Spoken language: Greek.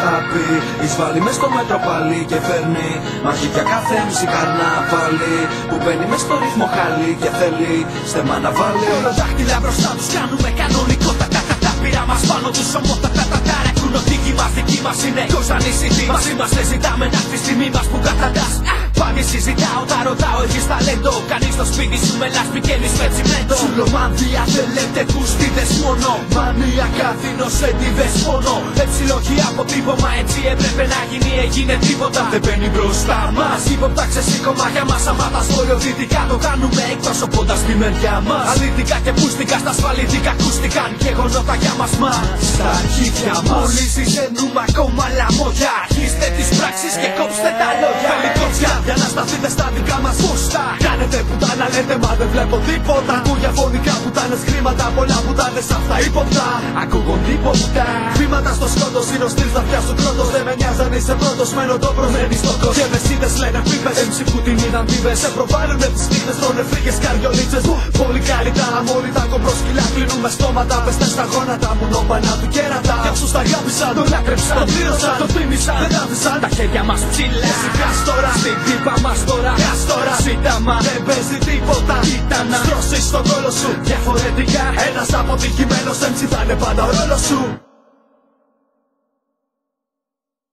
θα πει. Εισβάλλει μες στο μέτρο πάλι και φέρνει μάχη για κάθε MC καρναβάλι που μπαίνει μες στο ρυθμό χάλι και θέλει στεμά να βάλει. Όλο δάχτυλα μπροστά τους κάνουμε κανονικότατα. Τα πείρα μας πάνω τους ομότατα. Τα ταρακούν ότι η μας δική μας είναι. Κόζαν οι συντή μας είμαστε, ζητάμε να έρθει στη μη μας που καταντάς. Πάλι συζητάω, τα ρωτάω, έχεις ταλέντο. Κανείς στο σπίτι σου με λάσπη και εμείς με τσιμέντο. Σουλομάνδια θέλετε κουστίδες μόνο. Μανιακά δίνω σε τίβες μόνο. Εψιλοχή αποτύπωμα, έτσι έπρεπε να γίνει, έγινε τίποτα. Δεν μπαίνει μπροστά μας. Υποπτά ξεσήκωμα για μας. Αμάτας βορειοδυτικά το κάνουμε εκπροσωπώντας τη μεριά μας. Αλήθηκα και πούστηκα στα ασφαλίτικα ακούστηκαν γεγονότα για μας στα αρχίδια μας. Μόλις ζητούμε ακόμα λαμόγια. Αρχίστε τις πράξεις και κόψτε τα λόγια. Φελικότσια για να σταθείτε στα δικά μας φούστα. Κάνετε πουτάνα λέτε μα δεν βλέπω τίποτα. Ακούγια φωνικά πουτάνες χρήματα. Πολλά πουτάνες αυτά ύποπτα. Ακούγον τίποτα. Βήματα στο σκότος είναι ο στυλ να πιάσουν κρότος. Δεν με νοιάζει αν είσαι πρώτος μένω το προμένει στο κόσμο. Και μεσίτες λένε πίπες. MC που την είδαν πίπες. Σε προβάλλουνε τις νύχτες τρώνε φρίκες καριολίτσες. Πολύ καλή τα αμόλυτα κομπροσκυλά κλείνουμε στόματα. Πεστές στα γόνατα μου νόπανα του κέρατα. Για όσους τα αγάπησαν, τον λάκρεψαν, τον πλήρωσαν, τον τίμησαν, δεν άφησαν τα χέρια μας ψηλά. Σιγάς τώρα, στην τύπα μας τώρα, κάς τώρα, σύνταμα, δεν παίζει τίποτα. Κοίτα να στρώσεις στον κόλο σου διαφορετικά. Ένας αποτυχημένος MC θα είναι πάντα ο ρόλος σου.